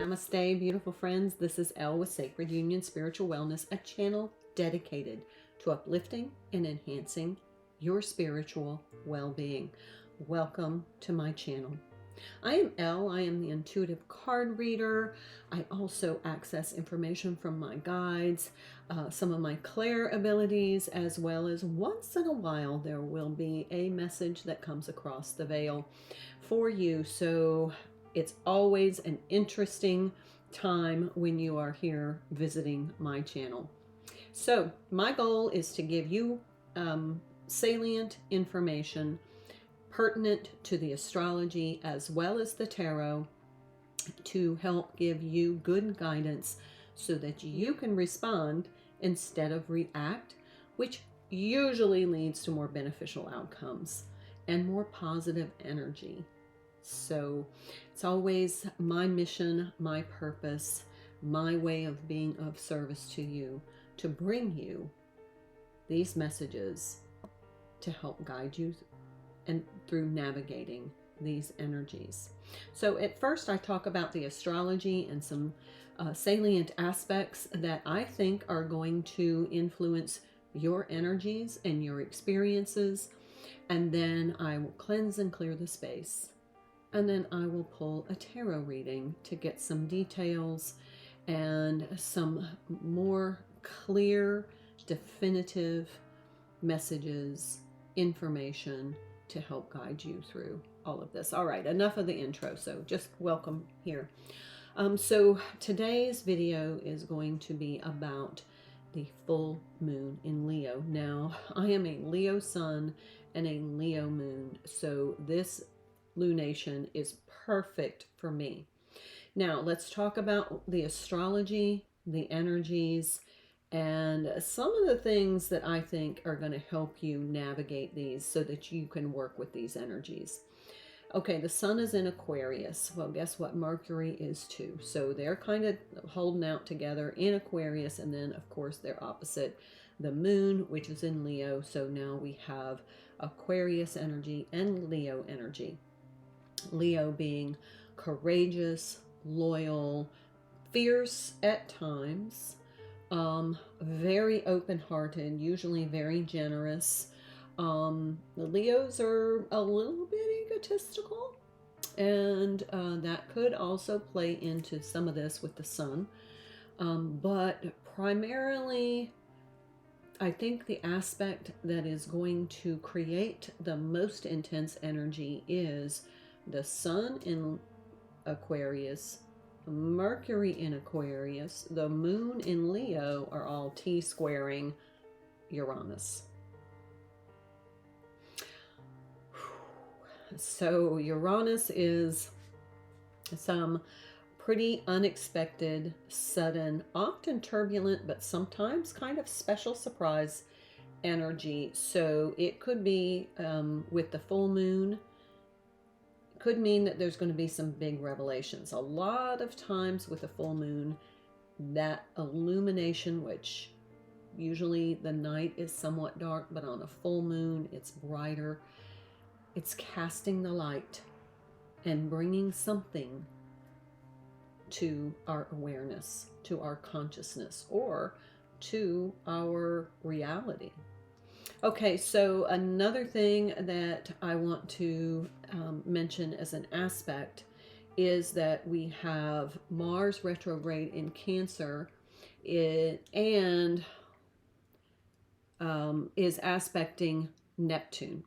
Namaste, beautiful friends. This is Elle with Sacred Union Spiritual Wellness, a channel dedicated to uplifting and enhancing your spiritual well-being. Welcome to my channel. I am Elle. I am the intuitive card reader. I also access information from my guides, some of my clair abilities, as well as once in a while there will be a message that comes across the veil for you. So it's always an interesting time when you are here visiting my channel. So my goal is to give you salient information pertinent to the astrology as well as the tarot to help give you good guidance so that you can respond instead of react, which usually leads to more beneficial outcomes and more positive energy. So it's always my mission, my purpose, my way of being of service to you, to bring you these messages to help guide you and through navigating these energies. So at first I talk about the astrology and some salient aspects that I think are going to influence your energies and your experiences. And then I will cleanse and clear the space. And then I will pull a tarot reading to get some details and some more clear, definitive messages, information to help guide you through all of this. All right, enough of the intro. So just welcome here. So today's video is going to be about the full moon in Leo. Now, I am a Leo sun and a Leo moon, so this lunation is perfect for me. Now, let's talk about the astrology, the energies, and some of the things that I think are going to help you navigate these so that you can work with these energies. Okay, the sun is in Aquarius. Well, guess what? Mercury is too. So they're kind of holding out together in Aquarius, and then, of course, they're opposite the moon, which is in Leo. So now we have Aquarius energy and Leo energy. Leo being courageous, loyal, fierce at times, very open-hearted, usually very generous. The Leos are a little bit egotistical, and that could also play into some of this with the sun. But primarily, I think the aspect that is going to create the most intense energy is the sun in Aquarius, Mercury in Aquarius, the moon in Leo are all T-squaring Uranus. So Uranus is some pretty unexpected, sudden, often turbulent, but sometimes kind of special surprise energy. So it could be with the full moon, could mean that there's going to be some big revelations. A lot of times with a full moon, that illumination, which usually the night is somewhat dark, but on a full moon, it's brighter. It's casting the light and bringing something to our awareness, to our consciousness, or to our reality. Okay, so another thing that I want to mention as an aspect is that we have Mars retrograde in Cancer and is aspecting Neptune.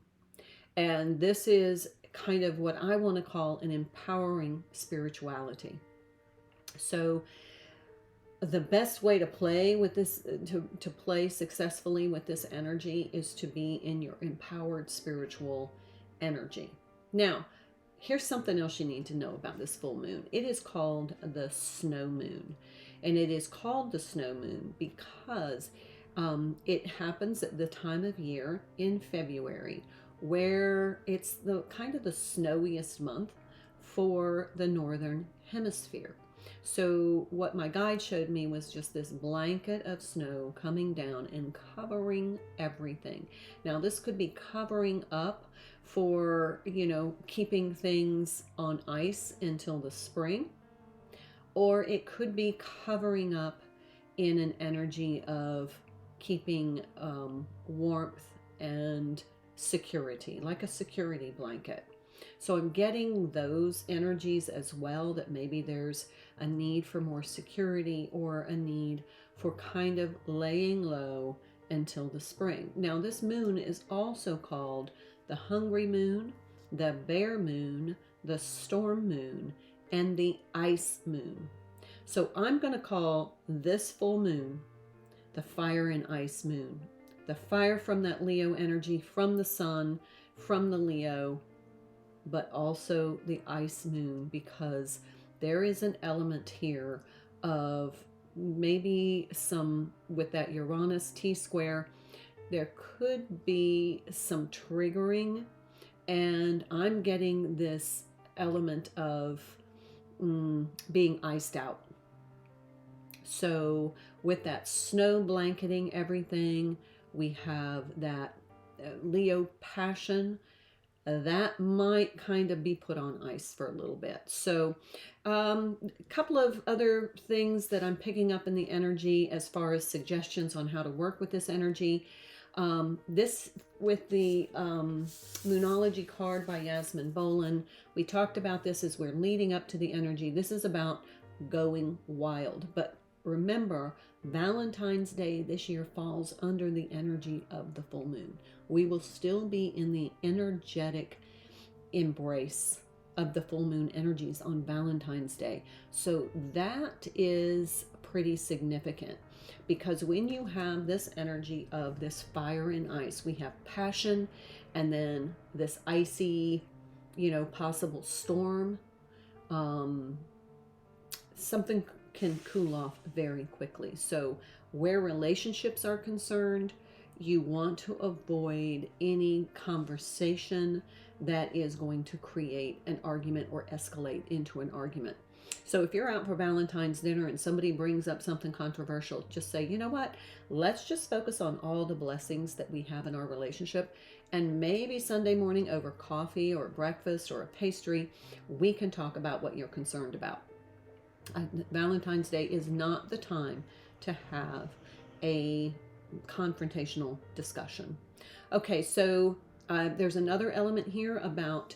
And this is kind of what I want to call an empowering spirituality. So the best way to play with this, to play successfully with this energy, is to be in your empowered spiritual energy. Now, here's something else you need to know about this full moon. It is called the snow moon. And it is called the snow moon because it happens at the time of year in February, where it's the kind of the snowiest month for the northern hemisphere. So what my guide showed me was just this blanket of snow coming down and covering everything. Now this could be covering up for, keeping things on ice until the spring, or it could be covering up in an energy of keeping warmth and security, like a security blanket. So I'm getting those energies as well, that maybe there's a need for more security or a need for kind of laying low until the spring. Now, this moon is also called the hungry moon, the bear moon, the storm moon, and the ice moon. So I'm going to call this full moon the fire and ice moon. The fire from that Leo energy, from the sun, from the Leo, but also the ice moon, because there is an element here of maybe some, with that Uranus T-square, there could be some triggering, and I'm getting this element of being iced out. So with that snow blanketing everything, we have that Leo passion that might kind of be put on ice for a little bit. So a couple of other things that I'm picking up in the energy as far as suggestions on how to work with this energy. This with the Moonology card by Yasmin Boland, we talked about this as we're leading up to the energy. This is about going wild. But remember, Valentine's Day this year falls under the energy of the full moon. We will still be in the energetic embrace of the full moon energies on Valentine's Day. So that is pretty significant, because when you have this energy of this fire and ice, we have passion, and then this icy, possible storm. Something can cool off very quickly. So where relationships are concerned, you want to avoid any conversation that is going to create an argument or escalate into an argument. So if you're out for Valentine's dinner and somebody brings up something controversial, just say, you know what, let's just focus on all the blessings that we have in our relationship. And maybe Sunday morning over coffee or breakfast or a pastry, we can talk about what you're concerned about. Valentine's Day is not the time to have a confrontational discussion. Okay, so there's another element here about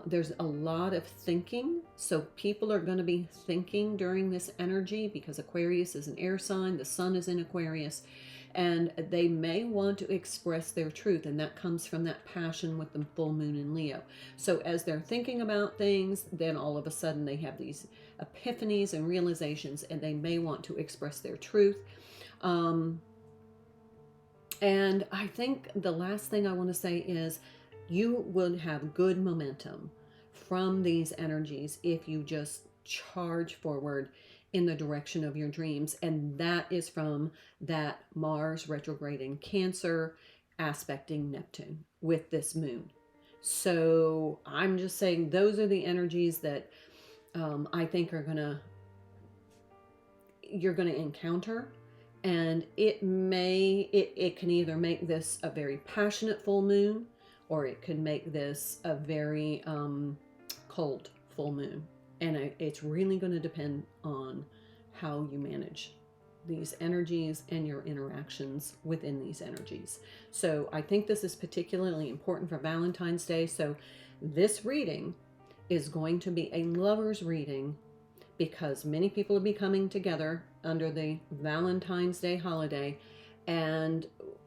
there's a lot of thinking. So people are going to be thinking during this energy, because Aquarius is an air sign, the sun is in Aquarius, and they may want to express their truth, and that comes from that passion with the full moon in Leo. So as they're thinking about things, then all of a sudden they have these epiphanies and realizations, and they may want to express their truth. And I think the last thing I want to say is you will have good momentum from these energies if you just charge forward in the direction of your dreams. And that is from that Mars retrograde in Cancer aspecting Neptune with this moon. So I'm just saying those are the energies that I think you're gonna encounter. And it can either make this a very passionate full moon, or it can make this a very cold full moon. And it's really going to depend on how you manage these energies and your interactions within these energies. So I think this is particularly important for Valentine's Day. So this reading is going to be a lover's reading, because many people will be coming together under the Valentine's Day holiday, and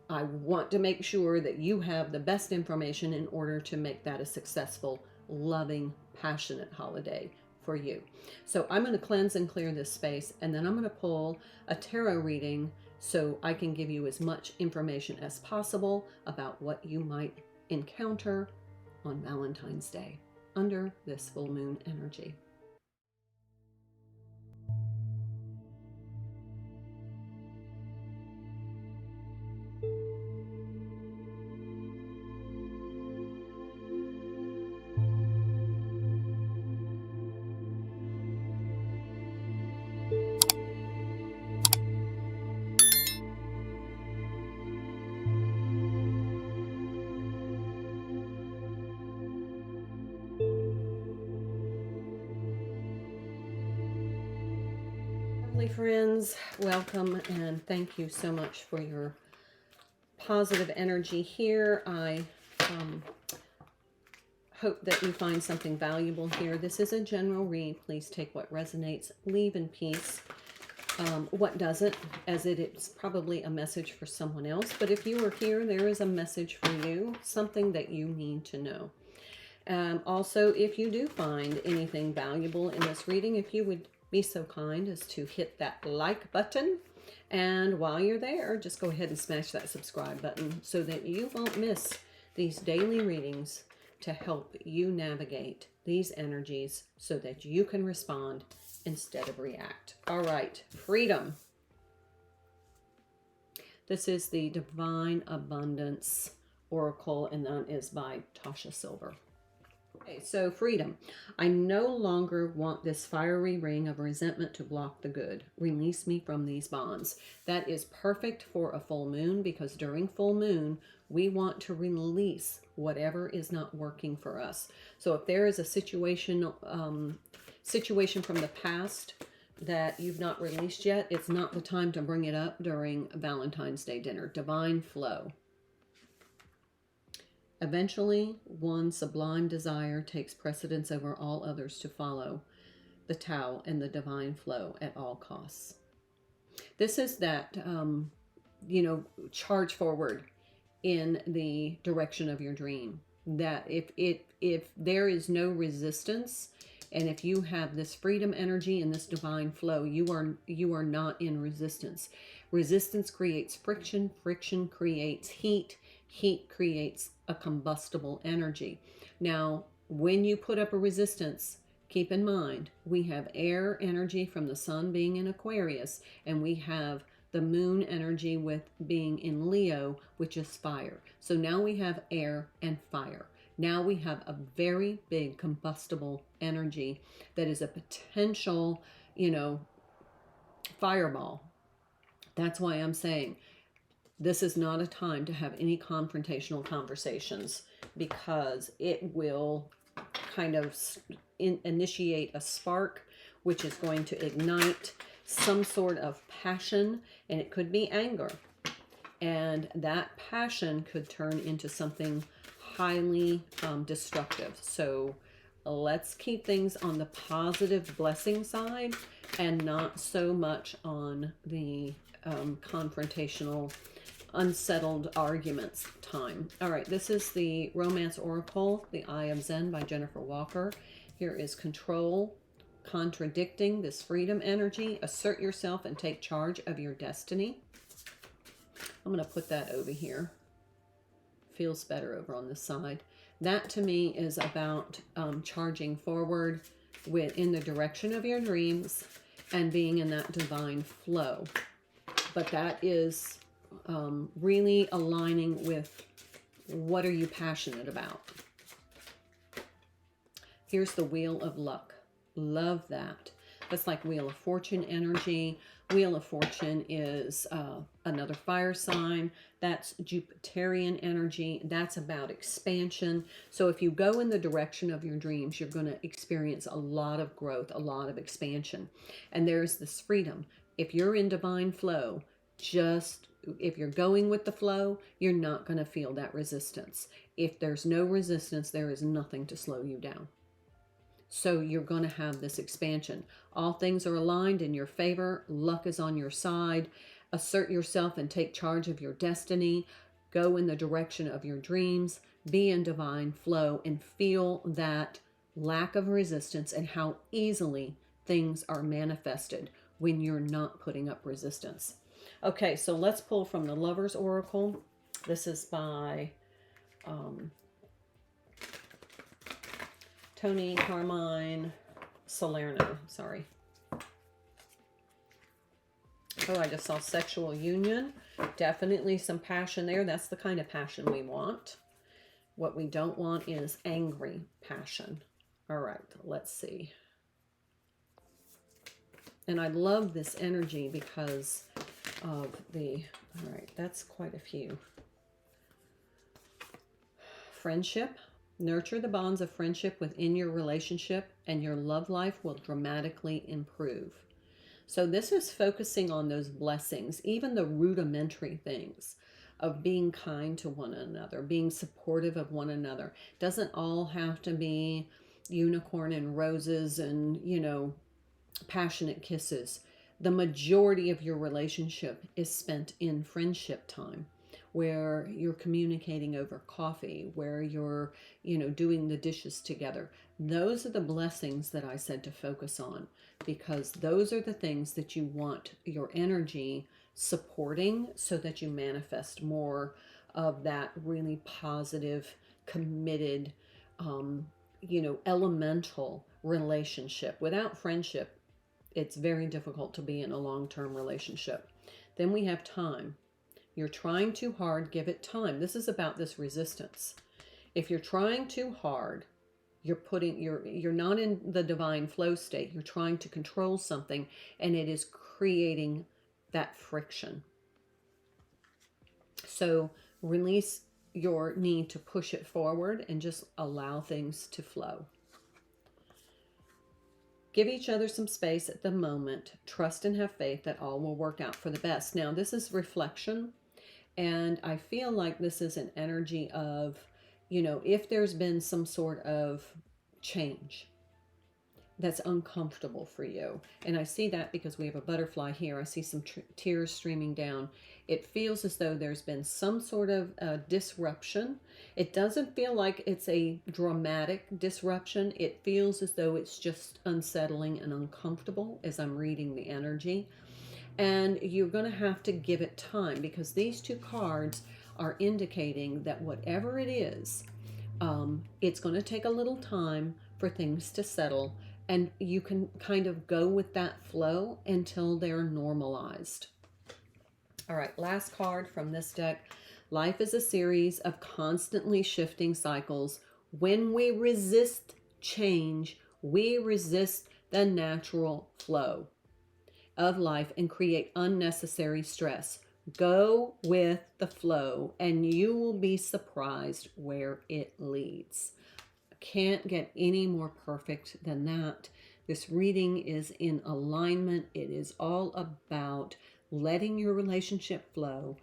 I want to make sure that you have the best information in order to make that a successful, loving, passionate holiday for you. So I'm going to cleanse and clear this space, and then I'm going to pull a tarot reading so I can give you as much information as possible about what you might encounter on Valentine's Day under this full moon energy. Lovely friends, welcome and thank you so much for your positive energy here. I hope that you find something valuable here. This is a general read. Please take what resonates, leave in peace what doesn't, as it's probably a message for someone else. But if you are here, there is a message for you, something that you need to know. Also, if you do find anything valuable in this reading, if you would be so kind as to hit that like button. And while you're there, just go ahead and smash that subscribe button so that you won't miss these daily readings to help you navigate these energies so that you can respond instead of react. All right, freedom. This is the Divine Abundance Oracle, and that is by Tasha Silver. Okay, so freedom. I no longer want this fiery ring of resentment to block the good. Release me from these bonds. That is perfect for a full moon, because during full moon, we want to release whatever is not working for us. So if there is a situation from the past that you've not released yet, it's not the time to bring it up during Valentine's Day dinner. Divine flow. Eventually, one sublime desire takes precedence over all others to follow the Tao and the divine flow at all costs. This is that, charge forward in the direction of your dream. That if there is no resistance, and if you have this freedom energy and this divine flow, you are not in resistance. Resistance creates friction. Friction creates heat. Heat creates a combustible energy. Now, when you put up a resistance, keep in mind, we have air energy from the sun being in Aquarius, and we have the moon energy with being in Leo, which is fire. So now we have air and fire. Now we have a very big combustible energy that is a potential, fireball. That's why I'm saying this is not a time to have any confrontational conversations, because it will kind of initiate a spark, which is going to ignite some sort of passion, and it could be anger. And that passion could turn into something highly destructive. So let's keep things on the positive blessing side and not so much on the confrontational, unsettled arguments time. All right, this is the Romance Oracle, The Eye of Zen by Jennifer Walker. Here is control, contradicting this freedom energy. Assert yourself and take charge of your destiny. I'm going to put that over here. Feels better over on this side. That to me is about charging forward in the direction of your dreams and being in that divine flow. But that is really aligning with what are you passionate about. Here's the Wheel of Luck. Love that. That's like Wheel of Fortune energy. Wheel of Fortune is another fire sign. That's Jupiterian energy. That's about expansion. So if you go in the direction of your dreams, you're going to experience a lot of growth, a lot of expansion. And there's this freedom. If you're in divine flow, if you're going with the flow, you're not going to feel that resistance. If there's no resistance, there is nothing to slow you down. So you're going to have this expansion. All things are aligned in your favor. Luck is on your side. Assert yourself and take charge of your destiny. Go in the direction of your dreams. Be in divine flow and feel that lack of resistance and how easily things are manifested when you're not putting up resistance. Okay, so let's pull from the Lover's Oracle. This is by Tony Carmine Salerno. Sorry. Oh, I just saw sexual union. Definitely some passion there. That's the kind of passion we want. What we don't want is angry passion. All right, let's see. And I love this energy because of all right, that's quite a few. Friendship. Nurture the bonds of friendship within your relationship and your love life will dramatically improve. So this is focusing on those blessings, even the rudimentary things of being kind to one another, being supportive of one another. Doesn't all have to be unicorn and roses and, passionate kisses. The majority of your relationship is spent in friendship time, where you're communicating over coffee, where you're, doing the dishes together. Those are the blessings that I said to focus on, because those are the things that you want your energy supporting, so that you manifest more of that really positive, committed, elemental relationship. Without friendship, it's very difficult to be in a long-term relationship. Then we have time. You're trying too hard, give it time. This is about this resistance. If you're trying too hard, you're not in the divine flow state. You're trying to control something, and it is creating that friction. So release your need to push it forward and just allow things to flow. Give each other some space at the moment. Trust and have faith that all will work out for the best. Now, this is reflection, and I feel like this is an energy of, if there's been some sort of change that's uncomfortable for you. And I see that because we have a butterfly here. I see some tears streaming down. It feels as though there's been some sort of disruption. It doesn't feel like it's a dramatic disruption. It feels as though it's just unsettling and uncomfortable as I'm reading the energy. And you're going to have to give it time, because these two cards are indicating that whatever it is, it's going to take a little time for things to settle, and you can kind of go with that flow until they're normalized. All right, last card from this deck. Life is a series of constantly shifting cycles. When we resist change, we resist the natural flow of life and create unnecessary stress. Go with the flow, and you will be surprised where it leads. Can't get any more perfect than that. This reading is in alignment. It is all about letting your relationship flow,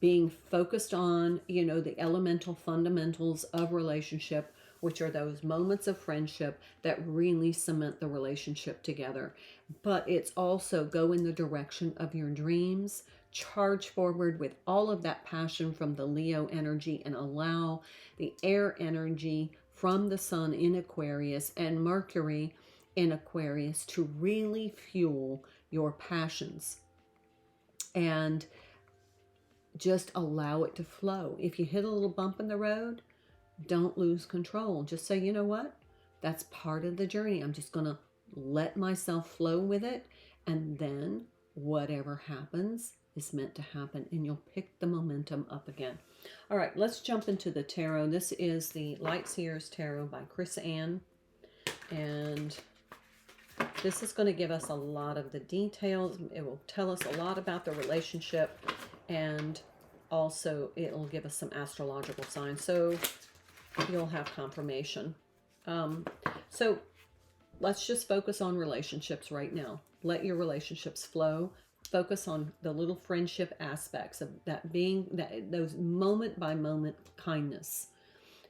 being focused on, the elemental fundamentals of relationship, which are those moments of friendship that really cement the relationship together. But it's also go in the direction of your dreams, charge forward with all of that passion from the Leo energy, and allow the air energy from the sun in Aquarius and Mercury in Aquarius to really fuel your passions. And just allow it to flow. If you hit a little bump in the road, don't lose control. Just say, you know what? That's part of the journey. I'm just going to let myself flow with it. And then whatever happens is meant to happen, and you'll pick the momentum up again. All right, let's jump into the tarot. This is the Light Seers Tarot by Chris Ann. And this is going to give us a lot of the details. It will tell us a lot about the relationship, and also it'll give us some astrological signs, so you'll have confirmation. So let's just focus on relationships right now. Let your relationships flow. Focus on the little friendship aspects of that, being that those moment by moment kindness,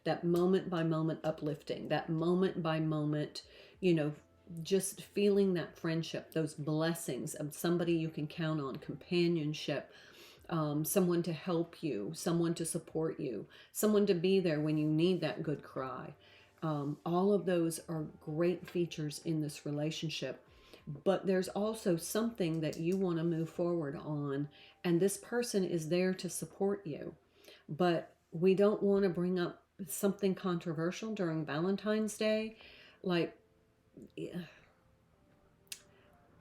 that moment by moment uplifting, that moment by moment, just feeling that friendship, those blessings of somebody you can count on, companionship, someone to help you, someone to support you, someone to be there when you need that good cry. All of those are great features in this relationship. But there's also something that you want to move forward on, and this person is there to support you. But we don't want to bring up something controversial during Valentine's Day. Like,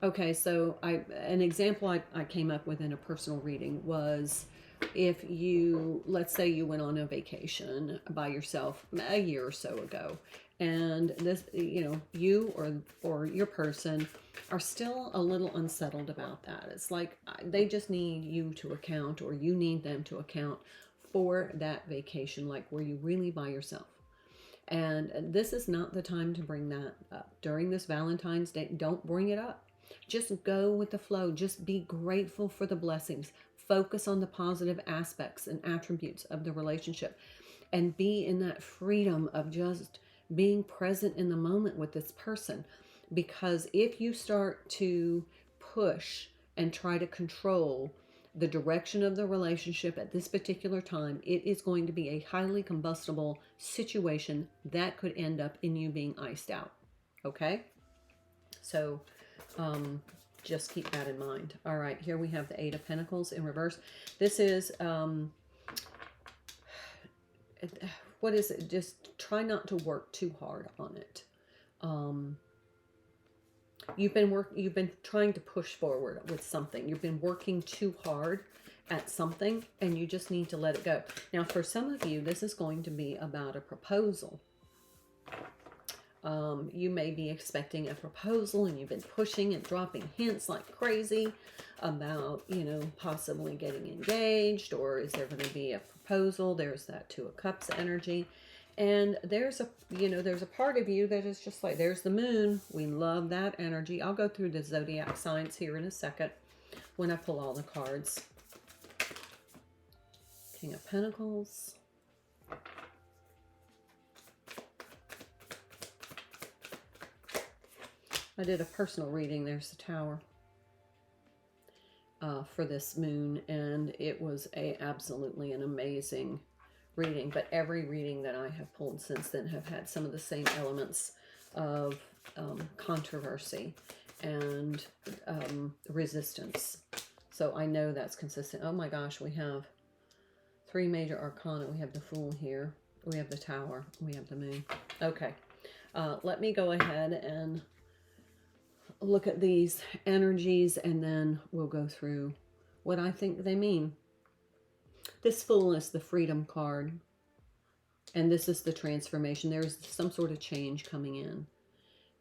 okay, so an example I came up with in a personal reading was, if you, let's say you went on a vacation by yourself a year or so ago, and this, you or your person are still a little unsettled about that. It's like they just need you to account, or you need them to account for that vacation. Like, were you really by yourself? And this is not the time to bring that up. During this Valentine's Day, don't bring it up. Just go with the flow. Just be grateful for the blessings. Focus on the positive aspects and attributes of the relationship, and be in that freedom of just being present in the moment with this person. Because if you start to push and try to control the direction of the relationship at this particular time, it is going to be a highly combustible situation that could end up in you being iced out. Okay? So just keep that in mind. All right, here we have the Eight of Pentacles in reverse. This is, what is it? Just try not to work too hard on it. You've been trying to push forward with something. You've been working too hard at something, and you just need to let it go. Now, for some of you, this is going to be about a proposal. You may be expecting a proposal, and you've been pushing and dropping hints like crazy about, you know, possibly getting engaged, or is there going to be a proposal? There's that Two of Cups energy. And there's a, you know, there's a part of you that is just like, there's the moon. We love that energy. I'll go through the zodiac signs here in a second when I pull all the cards. King of Pentacles. I did a personal reading. There's the Tower for this moon, and it was absolutely an amazing reading. But every reading that I have pulled since then have had some of the same elements of controversy and resistance. So I know that's consistent. Oh my gosh, we have 3 major arcana. We have the Fool here. We have the Tower. We have the Moon. Okay. Let me go ahead and look at these energies, and then we'll go through what I think they mean. This Fool is the Freedom card, and this is the transformation. There's some sort of change coming in,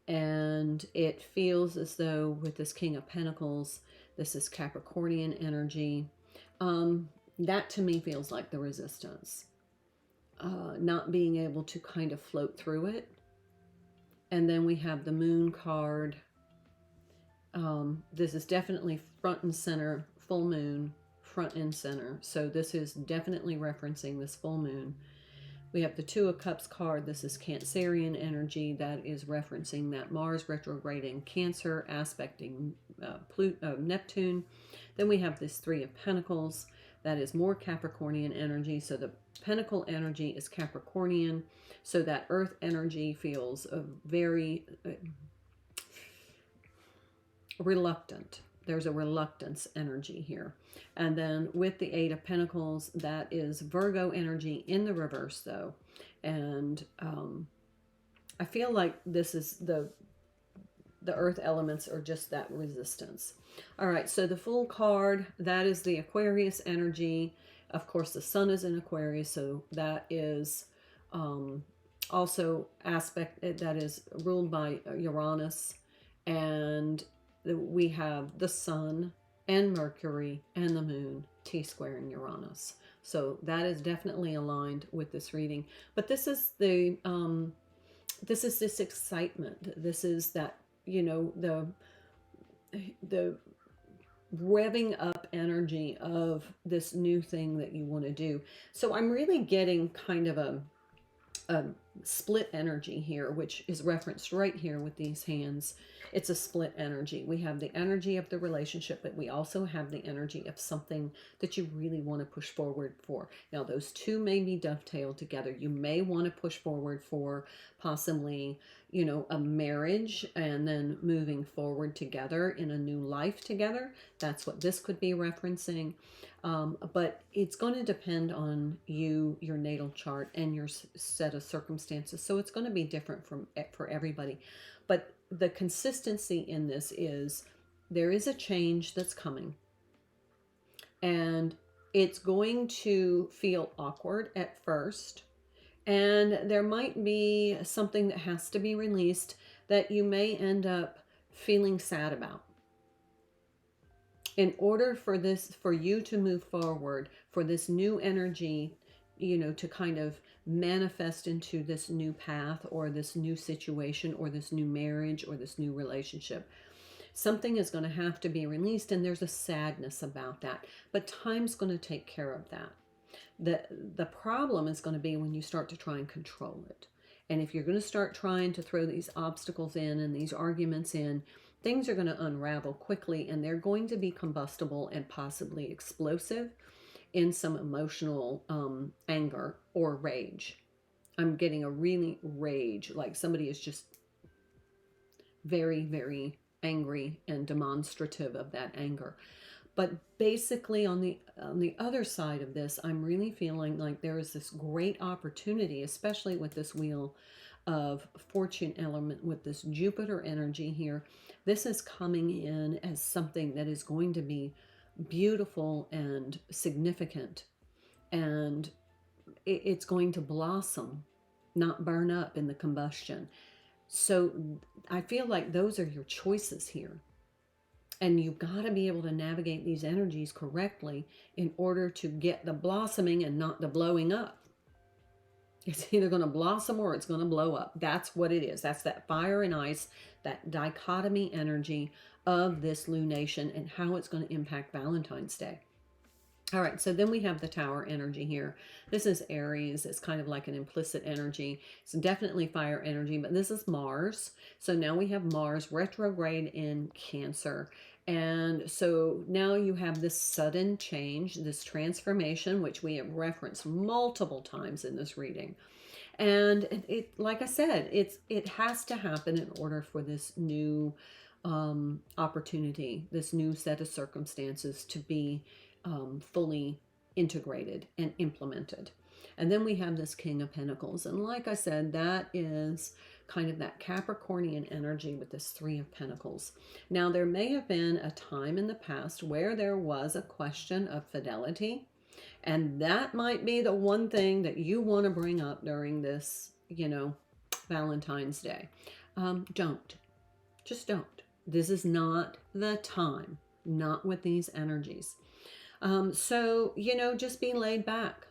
and it feels as though with this King of Pentacles, this is Capricornian energy. That to me feels like the resistance, not being able to kind of float through it. And then we have the Moon card. This is definitely front and center, full moon, front and center. So this is definitely referencing this full moon. We have the Two of Cups card. This is Cancerian energy. That is referencing that Mars retrograde in Cancer, aspecting Neptune. Then we have this Three of Pentacles. That is more Capricornian energy. So the Pentacle energy is Capricornian. So that Earth energy feels very reluctant. There's a reluctance energy here. And then with the Eight of Pentacles, that is Virgo energy in the reverse though. And I feel like this is the earth elements are just that resistance. All right, so the Fool card, that is the Aquarius energy. Of course, the Sun is in Aquarius, so that is also aspect that is ruled by Uranus. And we have the Sun and Mercury and the Moon T-squaring Uranus. So that is definitely aligned with this reading. But this is the this excitement. This is that, you know, the revving up energy of this new thing that you want to do. So I'm really getting kind of a split energy here, which is referenced right here with these hands. It's a split energy. We have the energy of the relationship, but we also have the energy of something that you really want to push forward for. Now, those two may be dovetailed together. You may want to push forward for possibly, you know, a marriage and then moving forward together in a new life together. That's what this could be referencing. But it's going to depend on you, your natal chart, and your set of circumstances. So it's going to be different for everybody. But the consistency in this is there is a change that's coming. And it's going to feel awkward at first. And there might be something that has to be released that you may end up feeling sad about. In order for you to move forward, for this new energy, you know, to kind of manifest into this new path or this new situation or this new marriage or this new relationship, Something is going to have to be released, and there's a sadness about that. But time's going to take care of that. The problem is going to be when you start to try and control it. And if you're going to start trying to throw these obstacles in and these arguments in, things are going to unravel quickly, and they're going to be combustible and possibly explosive in some emotional anger or rage. I'm getting a really rage, like somebody is just very, very angry and demonstrative of that anger. But basically on the other side of this, I'm really feeling like there is this great opportunity, especially with this wheel of fortune element with this Jupiter energy here. This is coming in as something that is going to be beautiful and significant, and it's going to blossom, not burn up in the combustion. So I feel like those are your choices here. And you've got to be able to navigate these energies correctly in order to get the blossoming and not the blowing up. It's either going to blossom or it's going to blow up. That's what it is. That's that fire and ice, that dichotomy energy of this lunation and how it's going to impact Valentine's Day. All right, so then we have the Tower energy here. This is Aries. It's kind of like an implicit energy. It's definitely fire energy, but this is Mars. So now we have Mars retrograde in Cancer. And so now you have this sudden change, this transformation, which we have referenced multiple times in this reading. And it like I said, it has to happen in order for this new opportunity, this new set of circumstances to be fully integrated and implemented. And then we have this King of Pentacles. And like I said, that is kind of that Capricornian energy with this Three of Pentacles. Now, there may have been a time in the past where there was a question of fidelity. And that might be the one thing that you want to bring up during this, Valentine's Day. Don't. Just don't. This is not the time. Not with these energies. So, just be laid back.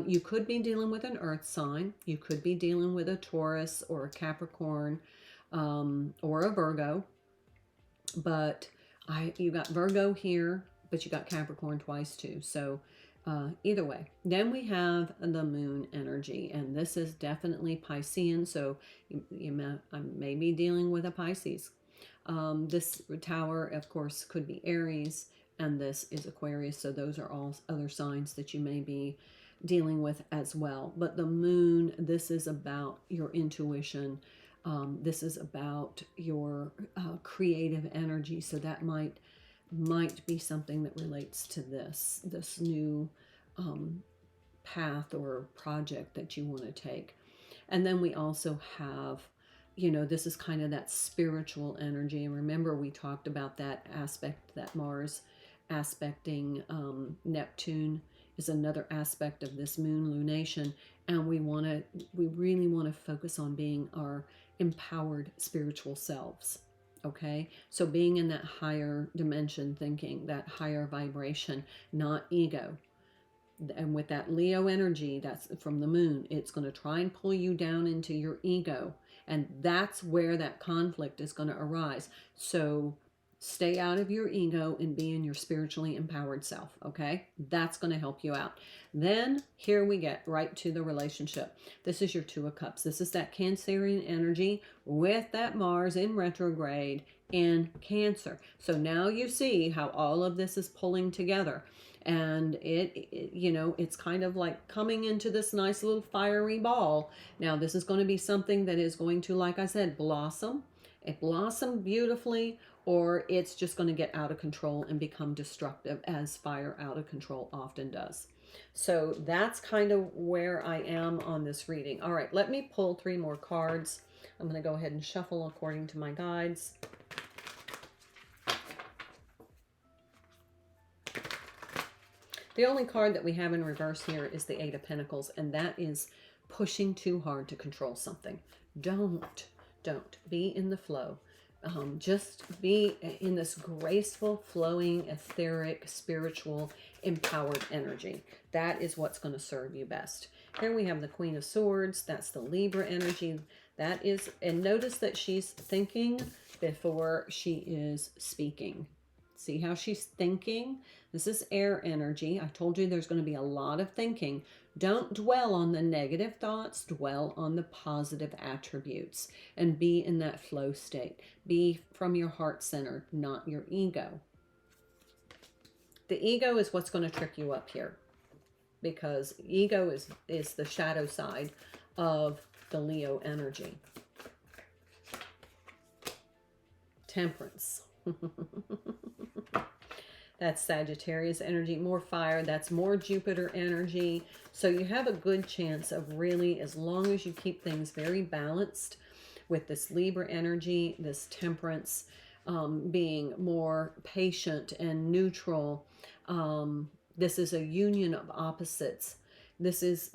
You could be dealing with an earth sign. You could be dealing with a Taurus or a Capricorn or a Virgo. But you got Virgo here, but you got Capricorn twice too. So either way. Then we have the moon energy. And this is definitely Piscean. So I may be dealing with a Pisces. This tower, of course, could be Aries. And this is Aquarius, so those are all other signs that you may be dealing with as well. But the moon, this is about your intuition. This is about your creative energy. So that might be something that relates to this new path or project that you want to take. And then we also have, this is kind of that spiritual energy. And remember, we talked about that aspect, that Mars aspecting Neptune is another aspect of this moon lunation, and we really want to focus on being our empowered spiritual selves. Okay, so being in that higher dimension thinking, that higher vibration, not ego. And with that Leo energy that's from the moon, it's going to try and pull you down into your ego, and that's where that conflict is going to arise. So stay out of your ego and be in your spiritually empowered self, okay? That's going to help you out. Then here we get right to the relationship. This is your Two of Cups. This is that Cancerian energy with that Mars in retrograde in Cancer. So now you see how all of this is pulling together. And it's kind of like coming into this nice little fiery ball. Now, this is going to be something that is going to, like I said, blossom. It blossomed beautifully, or it's just going to get out of control and become destructive, as fire out of control often does. So that's kind of where I am on this reading. All right, let me pull 3 more cards. I'm going to go ahead and shuffle according to my guides. The only card that we have in reverse here is the Eight of Pentacles, and that is pushing too hard to control something. Don't be in the flow. Just be in this graceful, flowing, etheric, spiritual, empowered energy. That is what's going to serve you best. Here we have the Queen of Swords. That's the Libra energy. That is, and notice that she's thinking before she is speaking. See how she's thinking? This is air energy. I told you there's going to be a lot of thinking. Don't dwell on the negative thoughts, dwell on the positive attributes and be in that flow state. Be from your heart center, not your ego. The ego is what's going to trick you up here, because ego is the shadow side of the Leo energy. Temperance. That's Sagittarius energy, more fire. That's more Jupiter energy. So you have a good chance of really, as long as you keep things very balanced with this Libra energy, this temperance, being more patient and neutral. This is a union of opposites. This is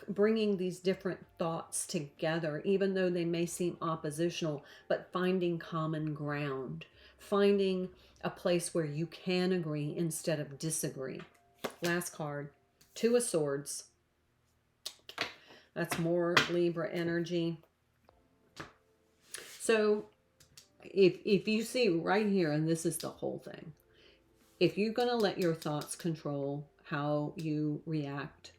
bringing these different thoughts together, even though they may seem oppositional, but finding common ground, finding a place where you can agree instead of disagree. Last card, Two of Swords. That's more Libra energy. So if you see right here, and this is the whole thing, if you're going to let your thoughts control how you react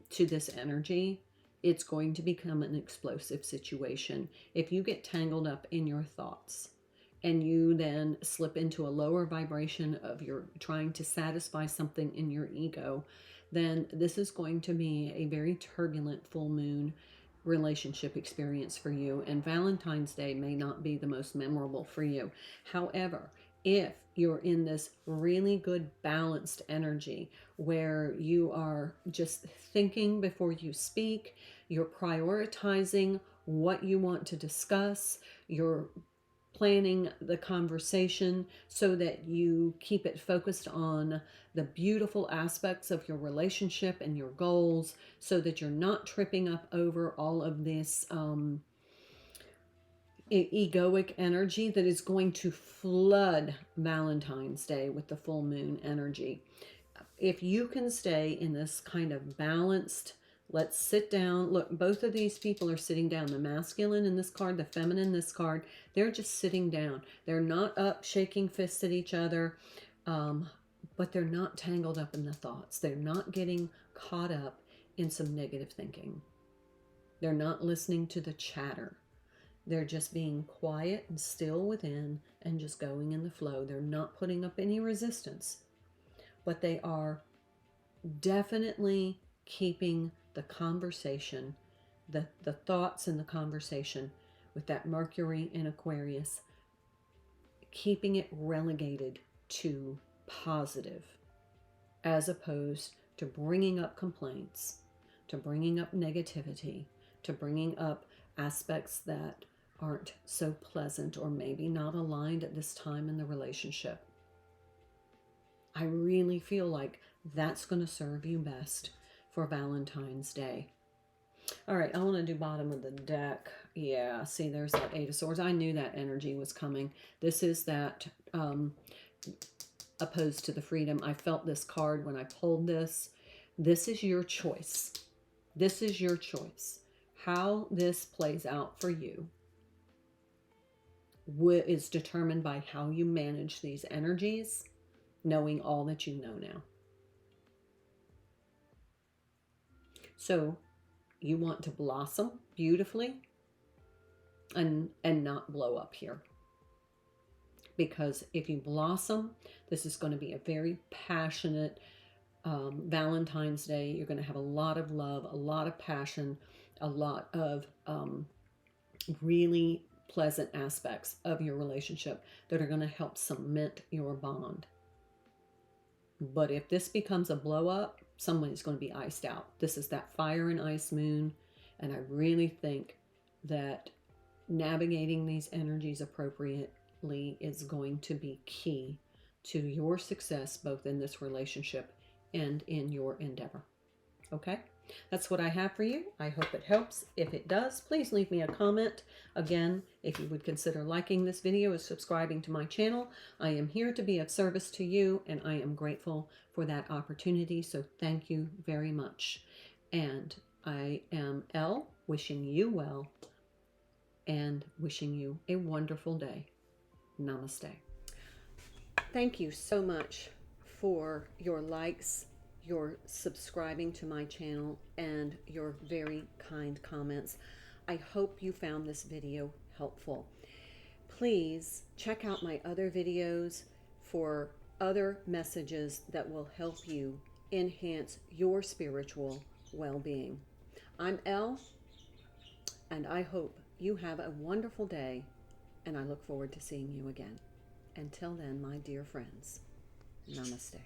to this energy, it's going to become an explosive situation. If you get tangled up in your thoughts and you then slip into a lower vibration of your trying to satisfy something in your ego, then this is going to be a very turbulent full moon relationship experience for you, and Valentine's Day may not be the most memorable for you. However, if you're in this really good balanced energy where you are just thinking before you speak, you're prioritizing what you want to discuss, you're planning the conversation so that you keep it focused on the beautiful aspects of your relationship and your goals, so that you're not tripping up over all of this egoic energy that is going to flood Valentine's Day with the full moon energy. If you can stay in this kind of balanced, let's sit down. Look, both of these people are sitting down. The masculine in this card, the feminine in this card, they're just sitting down. They're not up shaking fists at each other, but they're not tangled up in the thoughts. They're not getting caught up in some negative thinking. They're not listening to the chatter. They're just being quiet and still within and just going in the flow. They're not putting up any resistance, but they are definitely keeping the conversation, the thoughts in the conversation with that Mercury in Aquarius, keeping it relegated to positive, as opposed to bringing up complaints, to bringing up negativity, to bringing up aspects that aren't so pleasant or maybe not aligned at this time in the relationship. I really feel like that's going to serve you best for Valentine's Day. All right, I want to do bottom of the deck. Yeah, see, there's that Eight of Swords. I knew that energy was coming. This is that opposed to the freedom. I felt this card when I pulled this. This is your choice. This is your choice. How this plays out for you is determined by how you manage these energies, knowing all that you know now. So you want to blossom beautifully and not blow up here. Because if you blossom, this is going to be a very passionate Valentine's Day. You're going to have a lot of love, a lot of passion, a lot of really pleasant aspects of your relationship that are going to help cement your bond. But if this becomes a blow up, somebody's going to be iced out. This is that fire and ice moon, and I really think that navigating these energies appropriately is going to be key to your success, both in this relationship and in your endeavor. Okay? That's what I have for you. I hope it helps. If it does, please leave me a comment. Again, if you would consider liking this video and subscribing to my channel, I am here to be of service to you, and I am grateful for that opportunity. So thank you very much. And I am Elle, wishing you well. and wishing you a wonderful day. Namaste. Thank you so much for your likes, your subscribing to my channel, and your very kind comments. I hope you found this video helpful. Please check out my other videos for other messages that will help you enhance your spiritual well-being. I'm Elle, and I hope you have a wonderful day, and I look forward to seeing you again. Until then, my dear friends, namaste.